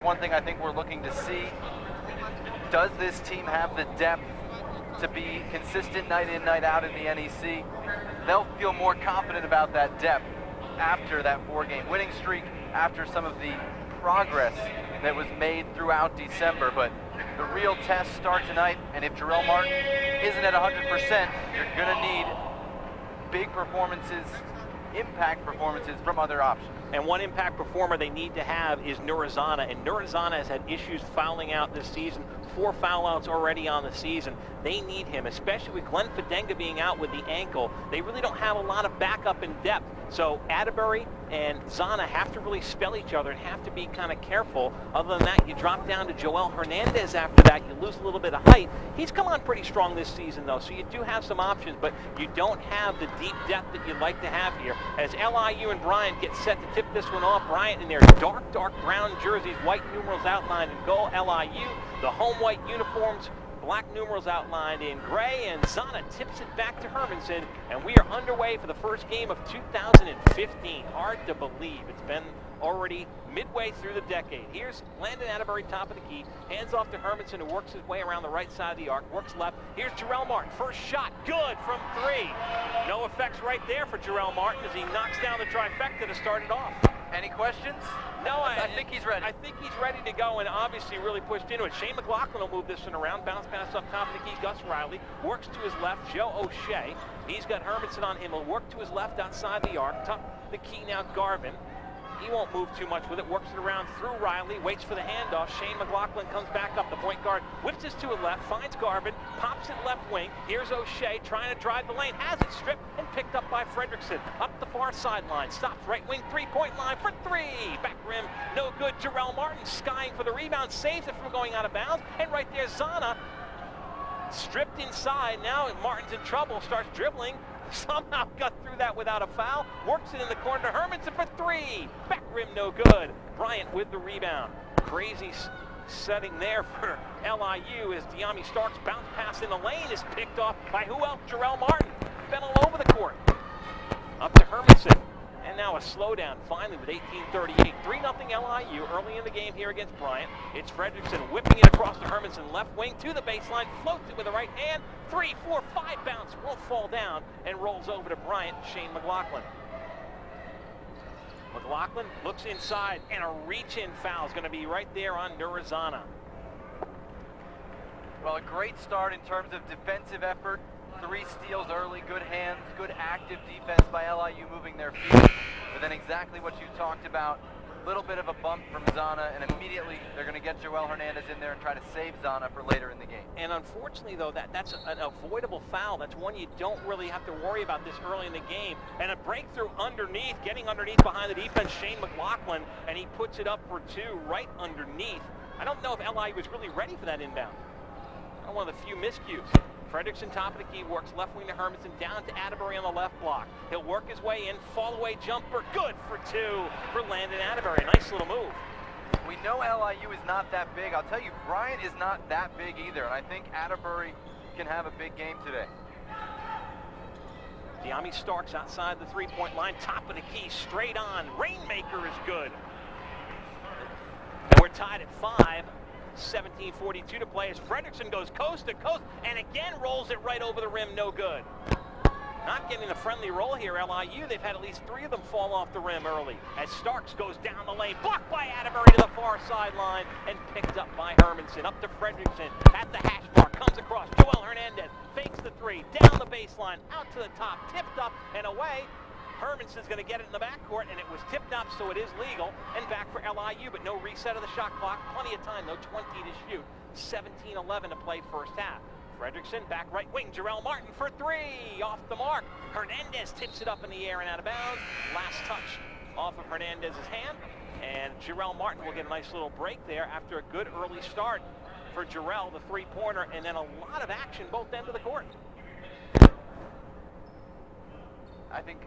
One thing I think we're looking to see, does this team have the depth to be consistent night in, night out in the NEC? They'll feel more confident about that depth after that 4-game winning streak, after some of the progress that was made throughout December. But the real tests start tonight, and if Gerrell Martin isn't at 100%, you're going to need big performances, impact performances from other options. And one impact performer they need to have is Nurizana, and Nurizana has had issues fouling out this season. 4 foul outs already on the season. They need him, especially with Glenn Fidenga being out with the ankle. They really don't have a lot of backup in depth. So Atterbury and Zana have to really spell each other and have to be kind of careful. Other than that, you drop down to Joel Hernandez after that. You lose a little bit of height. He's come on pretty strong this season, though, so you do have some options, but you don't have the deep depth that you'd like to have here. As LIU and Bryant get set to tip this one off, Bryant in their dark brown jerseys, white numerals outlined in gold. LIU, the home white uniforms, black numerals outlined in gray, and Zana tips it back to Hermanson, and we are underway for the first game of 2015. Hard to believe it's been already midway through the decade. Here's Landon Atterbury, top of the key, hands off to Hermanson, who works his way around the right side of the arc, works left. Here's Gerrell Martin, first shot, good from 3. No effects right there for Gerrell Martin as he knocks down the trifecta to start it off. Any questions? No, I think he's ready. I think he's ready to go, and obviously really pushed into it. Shane McLaughlin will move this one around. Bounce pass up top of the key. Gus Riley works to his left. Joe O'Shea. He's got Hermanson on him. He'll work to his left outside the arc. Top the key now, Garvin. He won't move too much with it. Works it around through Riley. Waits for the handoff. Shane McLaughlin comes back up. The point guard whips this to his left. Finds Garvin. Pops it left wing. Here's O'Shea trying to drive the lane. Has it stripped and picked up by Fredrickson. Up the far sideline. Stops right wing 3-point line for 3. Back rim. No good. Gerrell Martin skying for the rebound. Saves it from going out of bounds. And right there, Zana stripped inside. Now Martin's in trouble. Starts dribbling. Somehow got through that without a foul. Works it in the corner to Hermanson for 3. Back rim no good. Bryant with the rebound. Crazy setting there for LIU as De'Ami Starks bounce pass in the lane is picked off by who else? Gerrell Martin. Been all over the court. Up to Hermanson. And now a slowdown finally with 18:38. 3-0 LIU early in the game here against Bryant. It's Fredrickson whipping it across to Hermanson. Left wing to the baseline. Floats it with the right hand. 3, 4, 5 bounce. Won't fall down and rolls over to Bryant. Shane McLaughlin. McLaughlin looks inside, and a reach-in foul is going to be right there on Nurizana. Well, a great start in terms of defensive effort. 3 steals early, good hands, good active defense by LIU moving their feet. But then exactly what you talked about, a little bit of a bump from Zana, and immediately they're going to get Joel Hernandez in there and try to save Zana for later in the game. And unfortunately, though, that's an avoidable foul. That's one you don't really have to worry about this early in the game. And a breakthrough underneath, getting underneath behind the defense, Shane McLaughlin, and he puts it up for 2 right underneath. I don't know if LIU was really ready for that inbound. One of the few miscues. Fredrickson, top of the key, works left wing to Hermanson, down to Atterbury on the left block. He'll work his way in, fall away jumper, good for 2 for Landon Atterbury. Nice little move. We know LIU is not that big. I'll tell you, Bryant is not that big either, and I think Atterbury can have a big game today. De'Ami Starks outside the 3-point line, top of the key, straight on. Rainmaker is good. And we're tied at 5. 17:42 to play as Fredrickson goes coast to coast and again rolls it right over the rim, no good. Not getting a friendly roll here, LIU. They've had at least 3 of them fall off the rim early as Starks goes down the lane, blocked by Atterbury to the far sideline and picked up by Hermanson. Up to Fredrickson at the hash mark, comes across. Joel Hernandez fakes the 3, down the baseline, out to the top, tipped up and away. Hermanson's going to get it in the backcourt, and it was tipped up, so it is legal. And back for LIU, but no reset of the shot clock. Plenty of time, though, 20 to shoot. 17-11 to play first half. Fredrickson, back right wing. Gerrell Martin for 3. Off the mark. Hernandez tips it up in the air and out of bounds. Last touch off of Hernandez's hand. And Gerrell Martin will get a nice little break there after a good early start for Gerrell, the 3-pointer, and then a lot of action both ends of the court. I think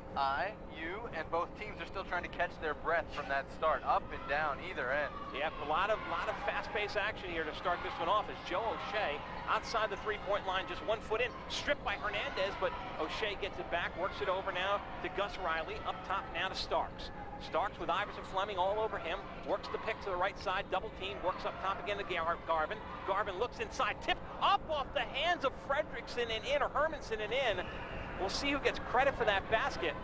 you, and both teams are still trying to catch their breath from that start, up and down either end. Yep, a lot of fast-paced action here to start this one off as Joe O'Shea outside the 3-point line, just 1 foot in, stripped by Hernandez, but O'Shea gets it back, works it over now to Gus Riley, up top now to Starks. Starks with Iverson Fleming all over him. Works the pick to the right side. Double team. Works up top again to Garvin. Garvin looks inside. Tip up off the hands of Fredrickson and in, or Hermanson and in. We'll see who gets credit for that basket.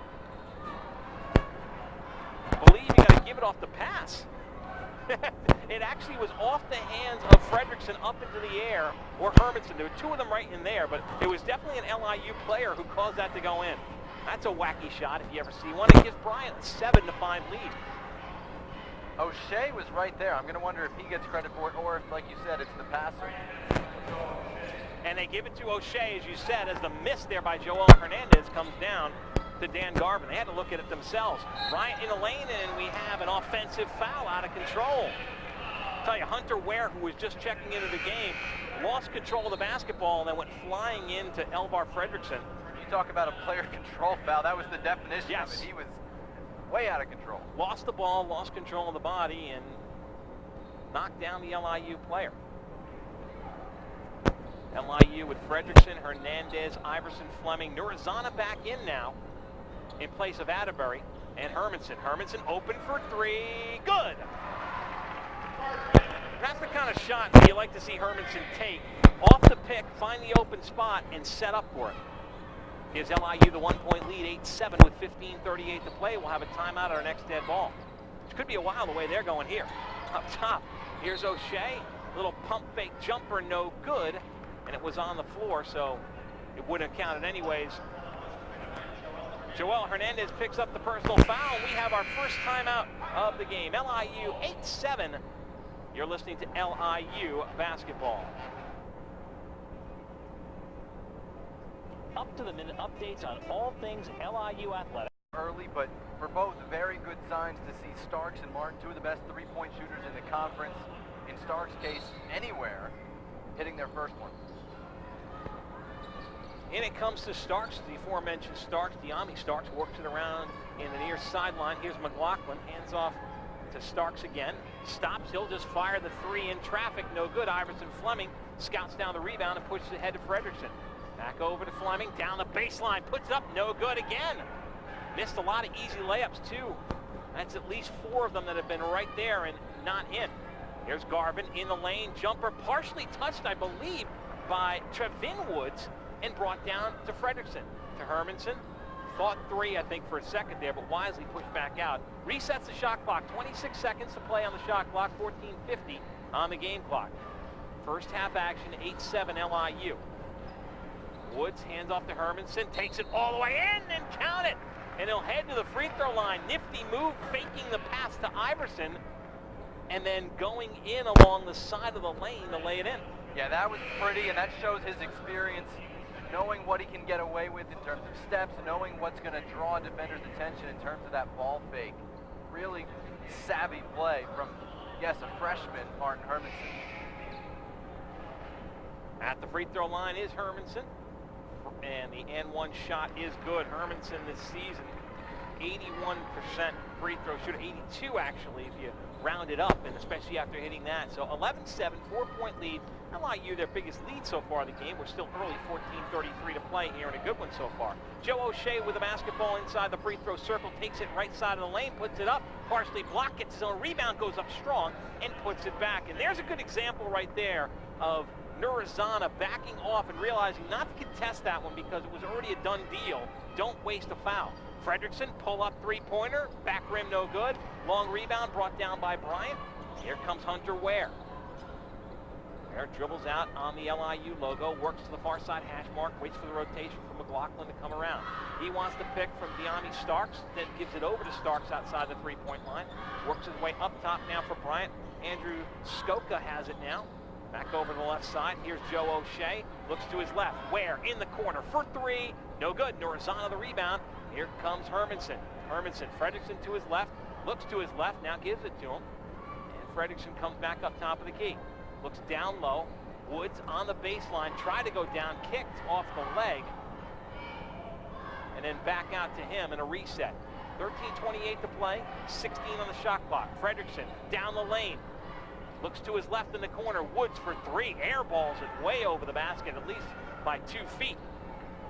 Believe you got to give it off the pass. It actually was off the hands of Fredrickson up into the air, or Hermanson. There were two of them right in there, but it was definitely an LIU player who caused that to go in. That's a wacky shot if you ever see one. It gives Bryant a 7-5 lead. O'Shea was right there. I'm going to wonder if he gets credit for it, or if, like you said, it's the passer. And they give it to O'Shea, as you said, as the miss there by Joel Hernandez comes down to Dan Garvin. They had to look at it themselves. Bryant in the lane, and we have an offensive foul out of control. I'll tell you, Hunter Ware, who was just checking into the game, lost control of the basketball and then went flying into Elvar Fredrickson. You talk about a player control foul. That was the definition Yes. of it. He was way out of control. Lost the ball, lost control of the body, and knocked down the LIU player. LIU with Fredrickson, Hernandez, Iverson, Fleming. Nurazana back in now in place of Atterbury and Hermanson. Hermanson open for three. Good. That's the kind of shot that you like to see Hermanson take. Off the pick, find the open spot, and set up for it. Gives LIU the 1-point lead, 8-7 with 15:38 to play. We'll have a timeout at our next dead ball. Which could be a while the way they're going here. Up top, here's O'Shea. Little pump fake jumper, no good. And it was on the floor, so it wouldn't have counted anyways. Joel Hernandez picks up the personal foul. We have our first timeout of the game. LIU 8-7. You're listening to LIU basketball. Up to the minute updates on all things LIU athletic. Early, but for both, very good signs to see Starks and Martin, two of the best three-point shooters in the conference. In Starks' case, anywhere, hitting their first one. In it comes to Starks, the aforementioned Starks. Deami Starks works it around in the near sideline. Here's McLaughlin, hands off to Starks again. Stops, he'll just fire the three in traffic, no good. Iverson Fleming scouts down the rebound and pushes it ahead to Fredrickson. Back over to Fleming, down the baseline, puts it up, no good again. Missed a lot of easy layups too. That's at least 4 of them that have been right there and not in. Here's Garvin in the lane, jumper partially touched, I believe, by Trevin Woods, and brought down to Fredrickson. To Hermanson. Thought 3, I think, for a second there, but wisely pushed back out. Resets the shot clock. 26 seconds to play on the shot clock. 14:50 on the game clock. First half action, 8-7 LIU. Woods hands off to Hermanson. Takes it all the way in and count it. And he'll head to the free throw line. Nifty move, faking the pass to Iverson. And then going in along the side of the lane to lay it in. Yeah, that was pretty, and that shows his experience, knowing what he can get away with in terms of steps, knowing what's going to draw a defender's attention in terms of that ball fake. Really savvy play from, yes, a freshman, Martin Hermanson. At the free throw line is Hermanson, and the N1 shot is good. Hermanson this season, 81% free throw shooter, 82 actually if you round it up, and especially after hitting that. So 11-7, 4-point lead. LIU, their biggest lead so far in the game. We're still early, 14:33 to play here, and a good one so far. Joe O'Shea with the basketball inside the free throw circle, takes it right side of the lane, puts it up, partially blocked, gets his own rebound, goes up strong, and puts it back. And there's a good example right there of Nurazana backing off and realizing not to contest that one because it was already a done deal. Don't waste a foul. Fredrickson, pull up three-pointer, back rim no good. Long rebound brought down by Bryant. Here comes Hunter Ware. Ware dribbles out on the LIU logo, works to the far side hash mark, waits for the rotation for McLaughlin to come around. He wants to pick from Deami Starks, then gives it over to Starks outside the three-point line. Works his way up top now for Bryant. Andrew Skoka has it now. Back over to the left side. Here's Joe O'Shea. Looks to his left. Ware in the corner for three. No good. Nurazana the rebound. Here comes Hermanson. Hermanson, Fredrickson to his left. Looks to his left. Now gives it to him. And Fredrickson comes back up top of the key. Looks down low. Woods on the baseline. Tried to go down. Kicked off the leg. And then back out to him in a reset. 13:28 to play. 16 on the shot clock. Fredrickson down the lane. Looks to his left in the corner. Woods for three. Airballs it way over the basket, at least by 2 feet.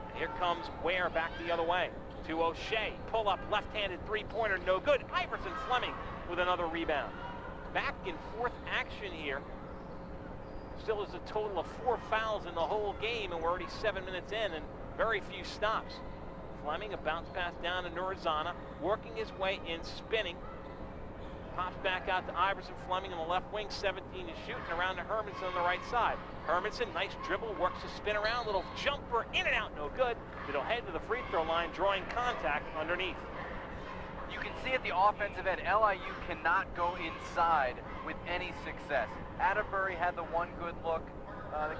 And here comes Ware back the other way. to O'Shea. Pull up, left-handed three-pointer, no good. Iverson Fleming with another rebound. Back and forth action here. Still is a total of 4 fouls in the whole game, and we're already 7 minutes in and very few stops. Fleming, a bounce pass down to Nurazana, working his way in, spinning. Pops back out to Iverson Fleming on the left wing, 17 to shoot, and around to Hermanson on the right side. Hermanson, nice dribble, works to spin around, little jumper, in and out, no good. It'll head to the free throw line, drawing contact underneath. You can see at the offensive end, LIU cannot go inside with any success. Atterbury had the one good look,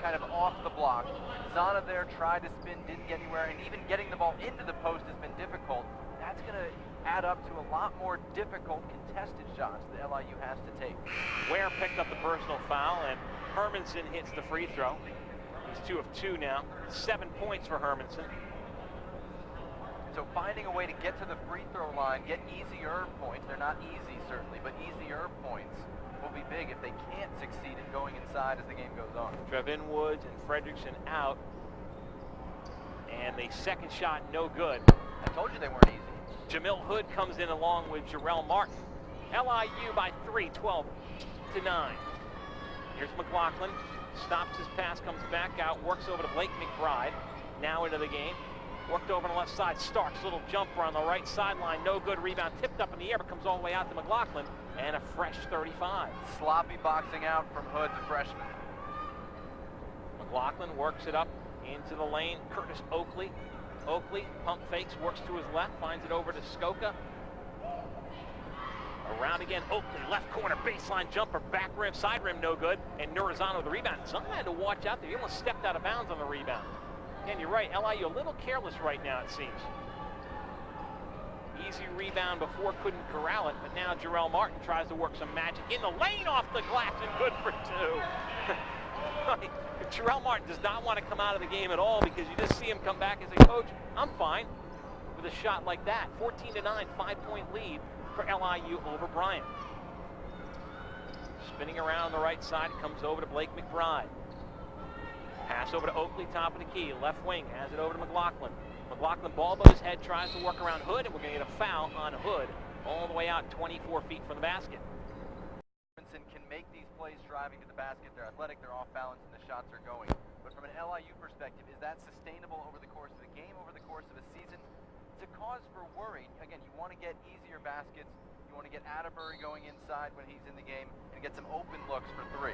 kind of off the block. Zana there tried to spin, didn't get anywhere, and even getting the ball into the post has been difficult. That's going to add up to a lot more difficult contested shots that LIU has to take. Ware picked up the personal foul, and Hermanson hits the free throw. He's 2 of 2 now. 7 points for Hermanson. So finding a way to get to the free throw line, get easier points. They're not easy, certainly, but easier points will be big if they can't succeed in going inside as the game goes on. Trevin Woods and Fredrickson out. And the second shot, no good. I told you they weren't easy. Jamil Hood comes in along with Gerrell Martin. LIU by 3, 12 to 9. Here's McLaughlin. Stops his pass, comes back out, works over to Blake McBride. Now into the game. Worked over on the left side. Starks, little jumper on the right sideline. No good. Rebound tipped up in the air, but comes all the way out to McLaughlin. And a fresh 35. Sloppy boxing out from Hood, the freshman. McLaughlin works it up into the lane. Curtis Oakley. Oakley pump fakes, works to his left, finds it over to Skoka. Around again, Oakley, left corner, baseline jumper, back rim, side rim, no good. And Nurazano with the rebound. Zana had to watch out there. He almost stepped out of bounds on the rebound. And you're right, LIU a little careless right now, it seems. Easy rebound before, couldn't corral it, but now Gerrell Martin tries to work some magic in the lane off the glass and good for 2. Gerrell Martin does not want to come out of the game at all because you just see him come back and say, Coach, I'm fine with a shot like that. 14 to 9, 5-point lead for LIU over Bryant. Spinning around the right side, it comes over to Blake McBride. Pass over to Oakley, top of the key, left wing, has it over to McLaughlin. McLaughlin, ball above his head, tries to work around Hood, and we're going to get a foul on Hood all the way out 24 feet from the basket. Robinson can make these plays driving to the basket. They're athletic, they're off balance, and the shots are going. But from an LIU perspective, is that sustainable over the course of the game, over the course of a season? It's a cause for worry. Again, you want to get easier baskets. You want to get Atterbury going inside when he's in the game and get some open looks for 3.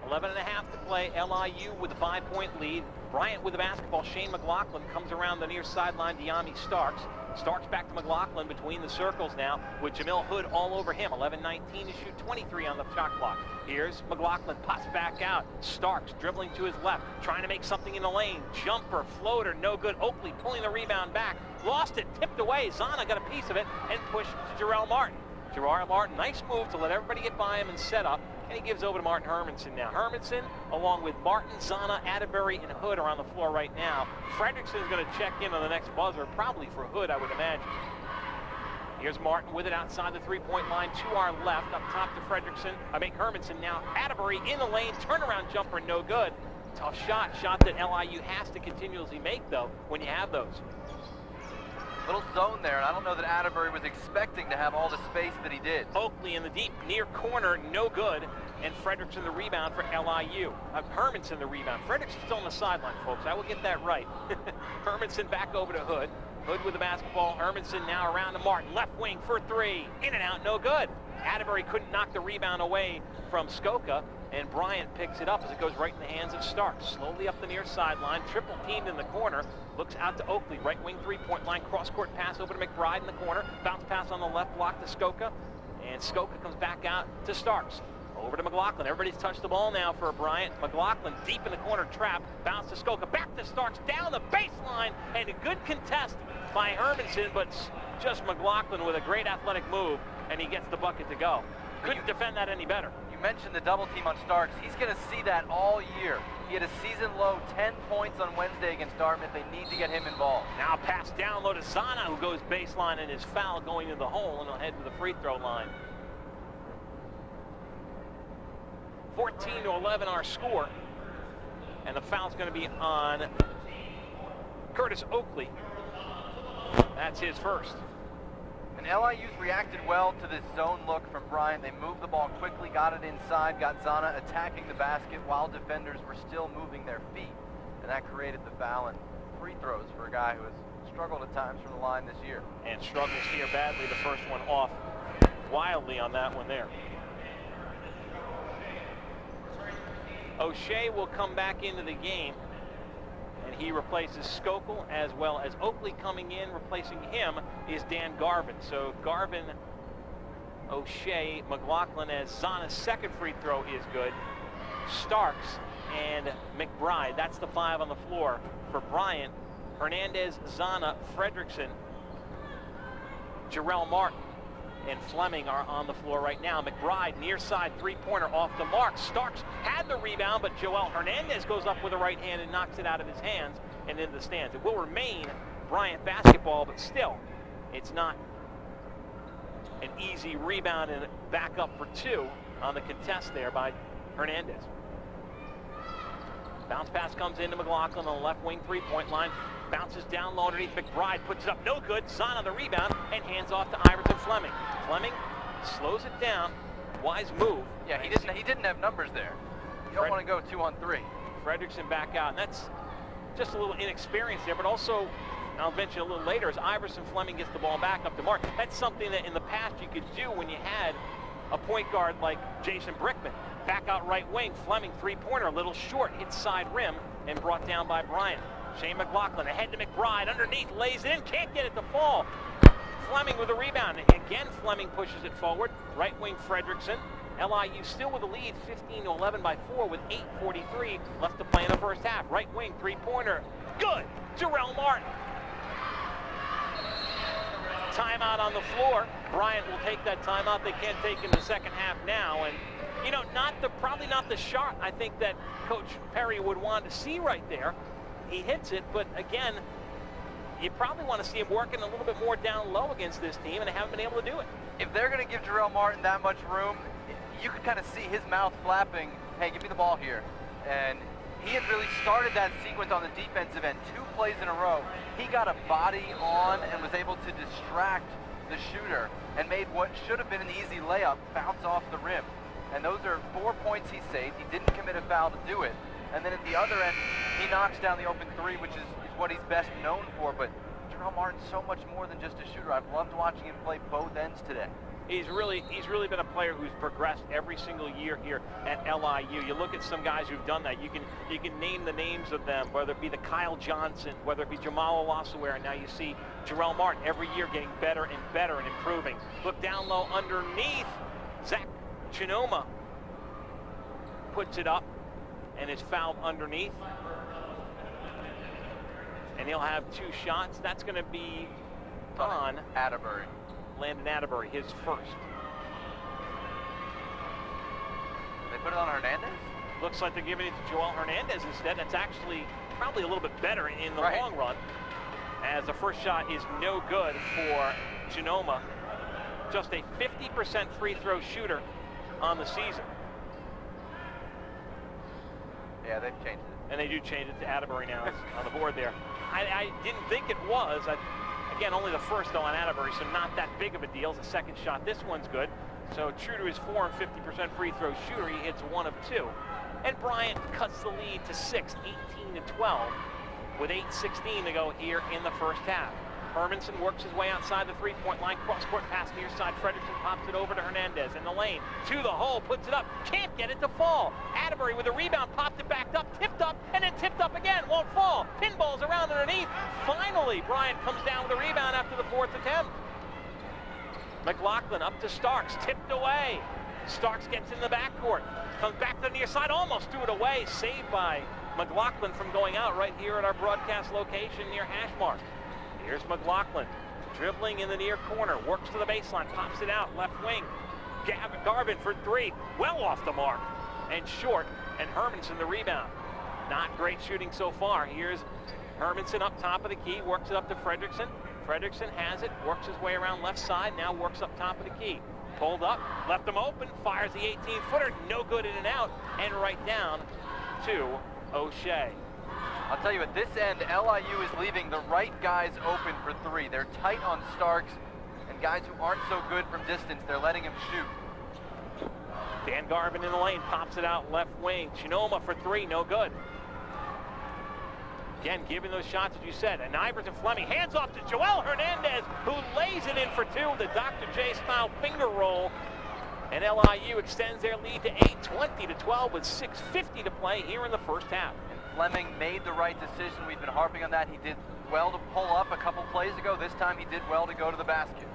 11 and a half to play. LIU with a 5-point lead. Bryant with the basketball. Shane McLaughlin comes around the near sideline. Deami Starks. Starks back to McLaughlin between the circles now with Jamil Hood all over him. 11-19 to shoot, 23 on the shot clock. Here's McLaughlin, pops back out. Starks dribbling to his left, trying to make something in the lane. Jumper, floater, no good. Oakley pulling the rebound back. Lost it, tipped away. Zana got a piece of it and pushed to Gerrell Martin. Gerrell Martin, nice move to let everybody get by him and set up. And he gives over to Martin Hermanson now. Hermanson, along with Martin, Zana, Atterbury, and Hood are on the floor right now. Fredrickson is going to check in on the next buzzer, probably for Hood, I would imagine. Here's Martin with it outside the three-point line to our left, up top to Fredrickson. Hermanson now. Atterbury in the lane, turnaround jumper, no good. Tough shot that LIU has to continuously make, though, when you have those. Little zone there, and I don't know that Atterbury was expecting to have all the space that he did. Oakley in the deep near corner, no good. And Fredrickson the rebound for LIU. Hermanson the rebound. Fredrickson's still on the sideline, folks. I will get that right. Hermanson back over to Hood. Hood with the basketball. Hermanson now around to Martin. Left wing for 3. In and out, no good. Atterbury couldn't knock the rebound away from Skoka. And Bryant picks it up as it goes right in the hands of Starks. Slowly up the near sideline, triple teamed in the corner. Looks out to Oakley, right wing three-point line, cross-court pass over to McBride in the corner. Bounce pass on the left block to Skoka. And Skoka comes back out to Starks. Over to McLaughlin. Everybody's touched the ball now for Bryant. McLaughlin deep in the corner trap. Bounce to Skoka. Back to Starks. Down the baseline. And a good contest by Hermanson, but just McLaughlin with a great athletic move. And he gets the bucket to go. Couldn't defend that any better. You mentioned the double team on Starks. He's going to see that all year. He had a season low 10 points on Wednesday against Dartmouth. They need to get him involved. Now pass down low to Zana, who goes baseline and is foul going to the hole, and he'll head to the free throw line. 14-11 our score. And the foul's going to be on Curtis Oakley. That's his first. And LIU's reacted well to this zone look from Bryant. They moved the ball quickly, got it inside, got Zana attacking the basket while defenders were still moving their feet. And that created the foul and free throws for a guy who has struggled at times from the line this year. And struggles here badly. The first one off wildly on that one there. O'Shea will come back into the game, and he replaces Skokel, as well as Oakley coming in. Replacing him is Dan Garvin. So Garvin, O'Shea, McLaughlin, as Zana's second free throw is good. Starks and McBride. That's the 5 on the floor for Bryant. Hernandez, Zana, Fredrickson, Gerrell Martin, and Fleming are on the floor right now. McBride, near side three-pointer off the mark. Starks had the rebound, but Joel Hernandez goes up with the right hand and knocks it out of his hands and into the stands. It will remain Bryant basketball, but still, it's not an easy rebound, and back up for 2 on the contest there by Hernandez. Bounce pass comes into McLaughlin on the left wing three-point line. Bounces down low underneath McBride, puts it up, no good. Zana on the rebound and hands off to Iverson Fleming. Fleming slows it down. Wise move. Yeah, he didn't have numbers there. You don't want to go 2 on 3. Fredrickson back out, and that's just a little inexperience there, but also, I'll mention a little later, as Iverson Fleming gets the ball back up to Mark. That's something that in the past you could do when you had a point guard like Jason Brickman. Back out right wing, Fleming three-pointer, a little short, hits side rim, and brought down by Bryant. Shane McLaughlin ahead to McBride, underneath, lays it in, can't get it to fall. Fleming with a rebound. Again, Fleming pushes it forward. Right wing Fredrickson. LIU still with the lead, 15-11 by 4 with 8:43 left to play in the first half. Right wing three-pointer, good. Gerrell Martin. Timeout on the floor. Bryant will take that timeout. They can't take in the second half now, and you know, probably not the shot I think that Coach Perry would want to see right there. He hits it, but again, you probably want to see him working a little bit more down low against this team, and they haven't been able to do it. If they're going to give Gerrell Martin that much room, you could kind of see his mouth flapping, hey, give me the ball here. And he had really started that sequence on the defensive end 2 plays in a row. He got a body on and was able to distract the shooter and made what should have been an easy layup bounce off the rim. And those are 4 points he saved. He didn't commit a foul to do it. And then at the other end, he knocks down the open 3, which is what he's best known for. But Gerrell Martin's so much more than just a shooter. I've loved watching him play both ends today. He's really been a player who's progressed every single year here at LIU. You look at some guys who've done that. You can name the names of them, whether it be the Kyle Johnson, whether it be Jamal Olasaware, and now you see Gerrell Martin every year getting better and better and improving. Look down low underneath. Zach Chinoma puts it up and is fouled underneath. And he'll have 2 shots. That's going to be on Atterbury. Landon Atterbury, his first. They put it on Hernandez? Looks like they're giving it to Joel Hernandez instead. That's actually probably a little bit better in the long run, as the first shot is no good for Chinoma. Just a 50% free throw shooter on the season. Yeah, they've changed it. And they do change it to Atterbury now on the board there. I didn't think it was. Again, only the first though on Atterbury, so not that big of a deal. It's the second shot. This one's good. So true to his form, 50% free throw shooter, he hits 1 of 2. And Bryant cuts the lead to 6, 18-12, with 8:16 to go here in the first half. Hermanson works his way outside the three-point line. Cross-court pass near side. Fredrickson pops it over to Hernandez in the lane. To the hole, puts it up. Can't get it to fall. Atterbury with a rebound, popped it back up, tipped up, and then tipped up again. Won't fall. Pinballs around underneath. Finally, Bryant comes down with a rebound after the 4th attempt. McLaughlin up to Starks, tipped away. Starks gets in the backcourt. Comes back to the near side, almost threw it away. Saved by McLaughlin from going out right here at our broadcast location near hash mark. Here's McLaughlin, dribbling in the near corner, works to the baseline, pops it out, left wing. Garvin for 3, well off the mark, and short, and Hermanson the rebound. Not great shooting so far. Here's Hermanson up top of the key, works it up to Fredrickson. Fredrickson has it, works his way around left side, now works up top of the key. Pulled up, left him open, fires the 18-footer, no good in and out, and right down to O'Shea. I'll tell you, at this end, LIU is leaving the right guys open for three. They're tight on Starks, and guys who aren't so good from distance, they're letting him shoot. Dan Garvin in the lane, pops it out left wing. Chinoma for three, no good. Again, giving those shots, as you said. And Iverson Fleming hands off to Joel Hernandez, who lays it in for two with a Dr. J-style finger roll. And LIU extends their lead to 8, 20-12 with 6:50 to play here in the first half. And Fleming made the right decision. We've been harping on that. He did well to pull up a couple plays ago. This time he did well to go to the basket.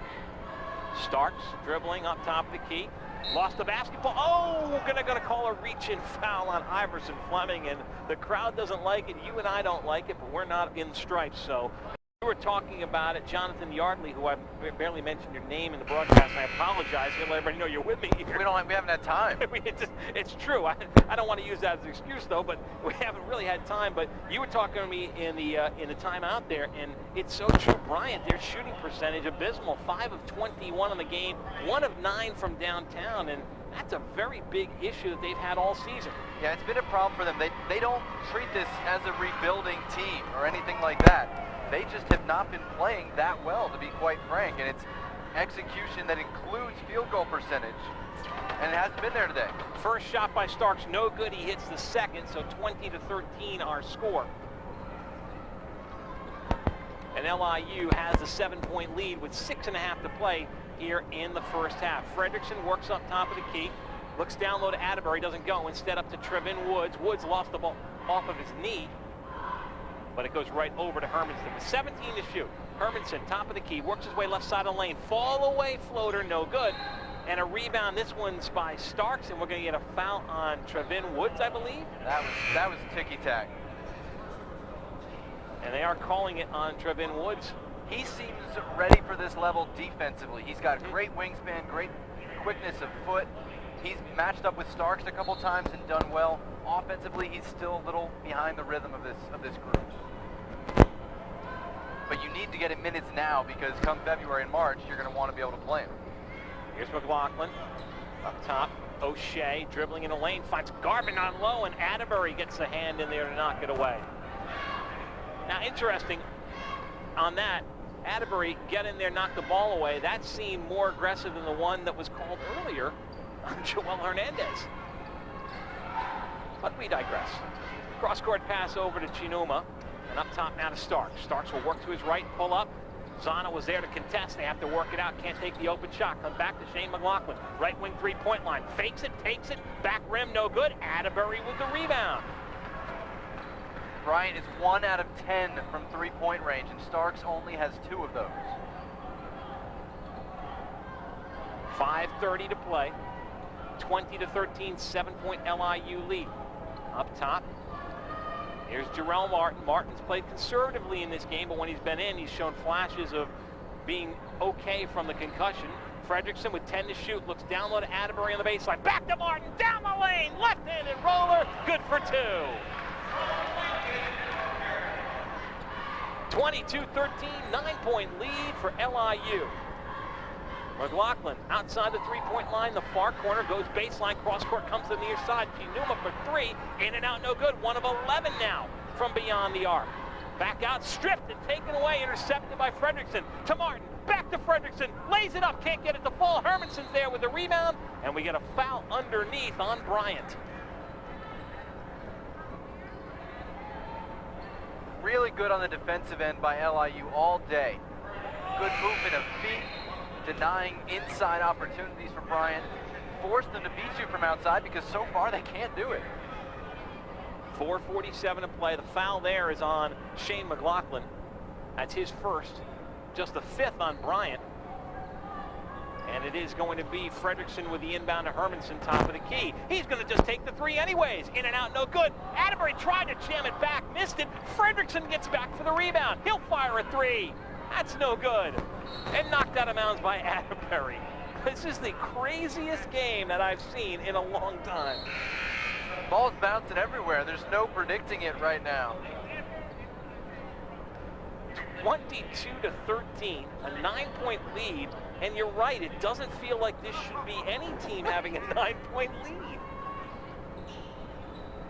Starks dribbling up top of the key. Lost the basketball. Oh, we're gonna call a reach-in foul on Iverson Fleming, and the crowd doesn't like it. You and I don't like it, but we're not in stripes. So we were talking about it. Jonathan Yardley, who I barely mentioned your name in the broadcast. I apologize. You'll let everybody know you're with me here. We haven't had time. It's true. I don't want to use that as an excuse, though, but we haven't really had time. But you were talking to me in the timeout there, and it's so true. Bryant, their shooting percentage abysmal, 5 of 21 in the game, 1 of 9 from downtown, and that's a very big issue that they've had all season. Yeah, it's been a problem for them. They don't treat this as a rebuilding team or anything like that. They just have not been playing that well, to be quite frank, and it's execution that includes field goal percentage, and it hasn't been there today. First shot by Starks, no good. He hits the second, so 20-13 our score. And LIU has a 7-point lead with 6.5 to play here in the first half. Fredrickson works up top of the key, looks down low to Atterbury, doesn't go. Instead up to Trevin Woods. Woods lost the ball off of his knee, but it goes right over to Hermanson with 17 to shoot. Hermanson, top of the key, works his way left side of the lane. Fall away floater, no good. And a rebound, this one's by Starks, and we're going to get a foul on Trevin Woods, I believe. That was ticky-tack. And they are calling it on Trevin Woods. He seems ready for this level defensively. He's got great wingspan, great quickness of foot. He's matched up with Starks a couple times and done well. Offensively, he's still a little behind the rhythm of this group. But you need to get him minutes now, because come February and March, you're going to want to be able to play him. Here's McLaughlin up top. O'Shea dribbling in the lane, finds Garvin on low, and Atterbury gets a hand in there to knock it away. Now, interesting on that, Atterbury get in there, knock the ball away. That seemed more aggressive than the one that was called earlier on Joel Hernandez. But we digress. Cross-court pass over to Chinuma, and up top now to Starks. Starks will work to his right, pull up. Zana was there to contest. They have to work it out. Can't take the open shot. Comes back to Shane McLaughlin. Right wing three-point line. Fakes it, takes it. Back rim, no good. Atterbury with the rebound. Bryant is 1 out of 10 from three-point range, and Starks only has 2 of those. 5:30 to play. 20-13, 7-point LIU lead. Up top, here's Gerrell Martin. Martin's played conservatively in this game, but when he's been in, he's shown flashes of being okay from the concussion. Fredrickson with 10 to shoot, looks down low to Atterbury on the baseline. Back to Martin, down the lane, left-handed roller, good for 2. 22-13, 9-point lead for LIU. McLaughlin outside the three-point line, the far corner, goes baseline, cross-court, comes to the near side. Chinuma for 3, in and out, no good. 1 of 11 now from beyond the arc. Back out, stripped and taken away, intercepted by Fredrickson. To Martin, back to Fredrickson, lays it up, can't get it to fall. Hermanson's there with the rebound, and we get a foul underneath on Bryant. Really good on the defensive end by LIU all day. Good movement of feet, denying inside opportunities for Bryant. Force them to beat you from outside, because so far they can't do it. 4:47 to play. The foul there is on Shane McLaughlin. That's his first, just the 5th on Bryant. And it is going to be Fredrickson with the inbound to Hermanson, top of the key. He's going to just take the 3 anyways. In and out, no good. Atterbury tried to jam it back, missed it. Fredrickson gets back for the rebound. He'll fire a 3. That's no good. And knocked out of bounds by Atterbury. This is the craziest game that I've seen in a long time. Ball's bouncing everywhere. There's no predicting it right now. 22-13, a 9-point lead. And you're right, it doesn't feel like this should be any team having a 9-point lead.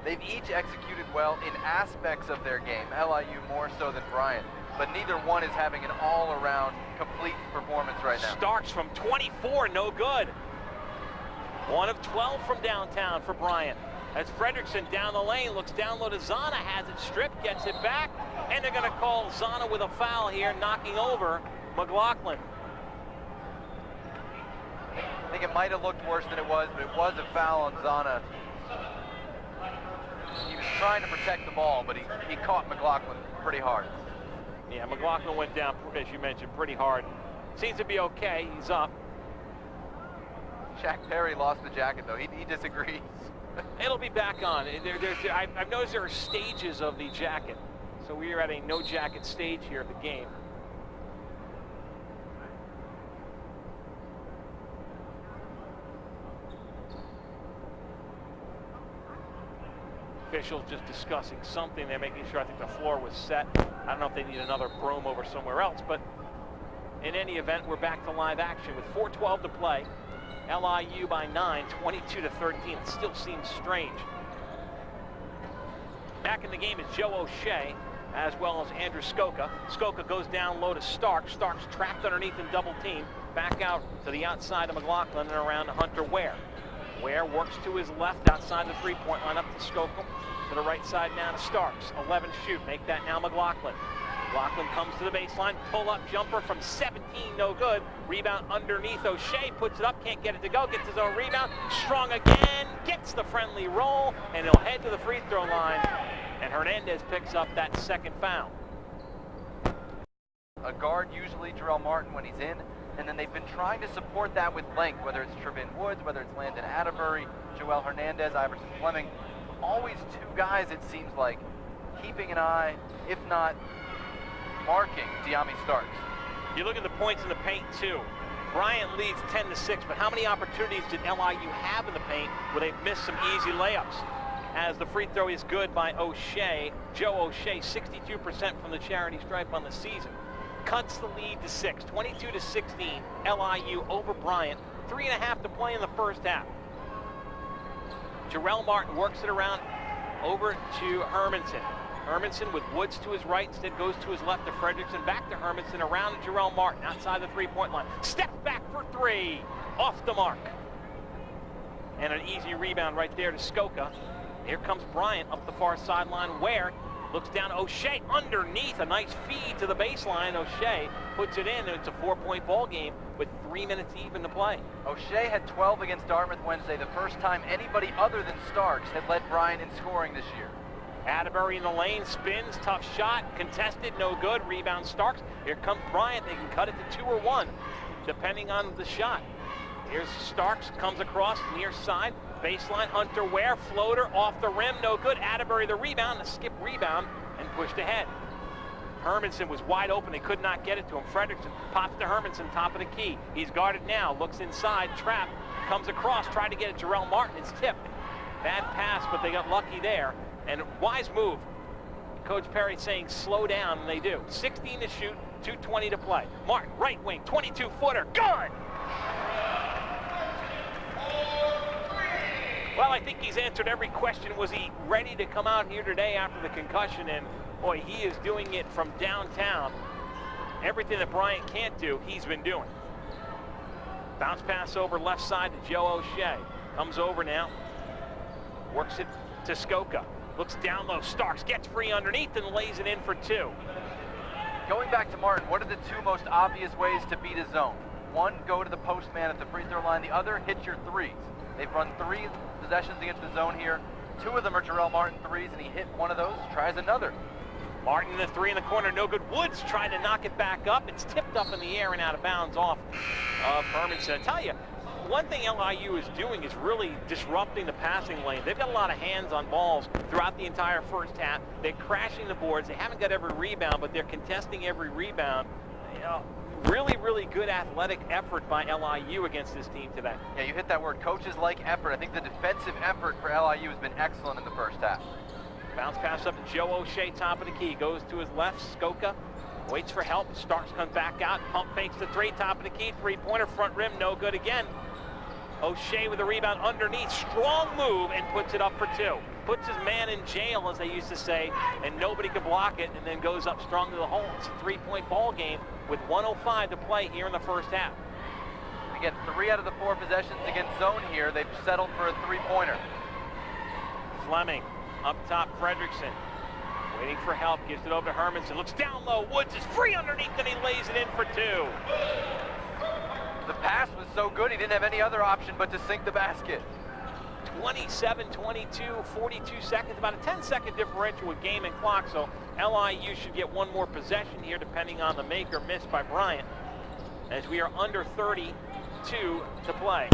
They've each executed well in aspects of their game, LIU more so than Bryant, but neither one is having an all-around complete performance right now. Starks from 24, no good. 1 of 12 from downtown for Bryant. As Fredrickson down the lane, looks down low to Zana, has it stripped, gets it back, and they're going to call Zana with a foul here, knocking over McLaughlin. I think it might have looked worse than it was, but it was a foul on Zana. He was trying to protect the ball, but he caught McLaughlin pretty hard. Yeah, McLaughlin went down, as you mentioned, pretty hard. Seems to be okay. He's up. Shaq Perry lost the jacket, though. He disagrees. It'll be back on. I've noticed there are stages of the jacket. So we are at a no jacket stage here of the game. Officials just discussing something. They're making sure, I think the floor was set. I don't know if they need another broom over somewhere else, but in any event, we're back to live action with 4:12 to play. LIU by 9, 22-13. It still seems strange. Back in the game is Joe O'Shea, as well as Andrew Skoka. Skoka goes down low to Starks. Starks trapped underneath and double team. Back out to the outside of McLaughlin and around to Hunter Ware. Ware works to his left outside the three-point line up to Skoka. To the right side now to Starks. 11 shoot. Make that now McLaughlin. McLaughlin comes to the baseline. Pull-up jumper from 17. No good. Rebound underneath. O'Shea puts it up. Can't get it to go. Gets his own rebound. Strong again. Gets the friendly roll. And he'll head to the free throw line. And Hernandez picks up that second foul. A guard, usually Gerrell Martin when he's in. And then they've been trying to support that with length, whether it's Trevin Woods, whether it's Landon Atterbury, Joel Hernandez, Iverson Fleming. Always two guys, it seems like, keeping an eye, if not marking Diami Starks. You look at the points in the paint, too. Bryant leads 10-6, but how many opportunities did LIU have in the paint where they've missed some easy layups? As the free throw is good by O'Shea. Joe O'Shea, 62% from the charity stripe on the season. Cuts the lead to 6, 22-16. LIU over Bryant. 3.5 to play in the first half. Gerrell Martin works it around over to Hermanson. Hermanson with Woods to his right, instead goes to his left to Fredrickson, back to Hermanson, around to Gerrell Martin, outside the three-point line. Step back for 3, off the mark. And an easy rebound right there to Skoka. Here comes Bryant up the far sideline. Ware looks down O'Shea underneath, a nice feed to the baseline. O'Shea puts it in, and it's a 4-point ball game with 3 minutes even to play. O'Shea had 12 against Dartmouth Wednesday, the first time anybody other than Starks had led Bryant in scoring this year. Atterbury in the lane, spins, tough shot, contested, no good. Rebound Starks. Here comes Bryant. They can cut it to 2 or 1, depending on the shot. Here's Starks, comes across near side. Baseline, Hunter Ware, floater off the rim, no good. Atterbury the rebound, a skip rebound, and pushed ahead. Hermanson was wide open, they could not get it to him. Fredrickson pops to Hermanson, top of the key. He's guarded now, looks inside, trap, comes across, tried to get it. Gerrell Martin, it's tipped. Bad pass, but they got lucky there. And wise move. Coach Perry saying slow down, and they do. 16 to shoot, 2:20 to play. Martin, right wing, 22-footer, good! Well, I think he's answered every question. Was he ready to come out here today after the concussion? And boy, he is doing it from downtown. Everything that Bryant can't do, he's been doing. Bounce pass over left side to Joe O'Shea. Comes over now. Works it to Skoka. Looks down low. Starks gets free underneath and lays it in for 2. Going back to Martin, what are the 2 most obvious ways to beat a zone? One, go to the post man at the free throw line. The other, hit your threes. They've run 3 possessions against the zone here. 2 of them are Gerrell Martin threes, and he hit one of those, tries another. Martin, the 3 in the corner, no good. Woods trying to knock it back up. It's tipped up in the air and out of bounds off of Hermanson. I tell you, one thing LIU is doing is really disrupting the passing lane. They've got a lot of hands on balls throughout the entire first half. They're crashing the boards. They haven't got every rebound, but they're contesting every rebound. You know, really, really good athletic effort by LIU against this team today. Yeah, you hit that word. Coaches like effort. I think the defensive effort for LIU has been excellent in the first half. Bounce pass up to Joe O'Shea, top of the key. Goes to his left. Skoka waits for help. Starks comes back out. Pump fakes the 3, top of the key. 3-pointer, front rim, no good again. O'Shea with the rebound underneath. Strong move and puts it up for 2. Puts his man in jail, as they used to say, and nobody can block it, and then goes up strong to the hole. It's a 3-point ball game with 1:05 to play here in the first half. Again, 3 out of the 4 possessions against zone here. They've settled for a 3-pointer. Fleming up top, Fredrickson waiting for help, gives it over to Hermanson, looks down low, Woods is free underneath, and he lays it in for 2. The pass was so good, he didn't have any other option but to sink the basket. 27-22, 42 seconds, about a 10-second differential with game and clock, so LIU should get one more possession here depending on the make or miss by Bryant, as we are under 32 to play.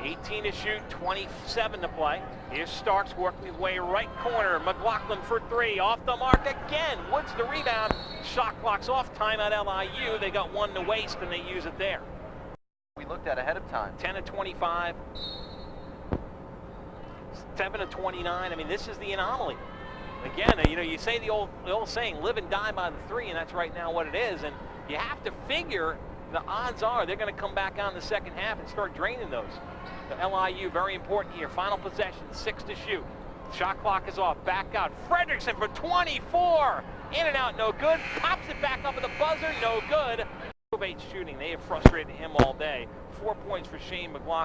18 to shoot, 27 to play. Here's Starks working his way right corner. McLaughlin for 3, off the mark again. Woods the rebound. Shot clock's off, timeout LIU. They got 1 to waste and they use it there. We looked at ahead of time. 10 to 25. 7 to 29. I mean, this is the anomaly. Again, you know, you say the old saying, live and die by the 3, and that's right now what it is. And you have to figure the odds are they're going to come back on in the second half and start draining those. The LIU, very important here. Final possession, 6 to shoot. Shot clock is off. Back out. Fredrickson for 24. In and out, no good. Pops it back up at the buzzer, no good. Shooting, they have frustrated him all day. 4 points for Shane McLaughlin.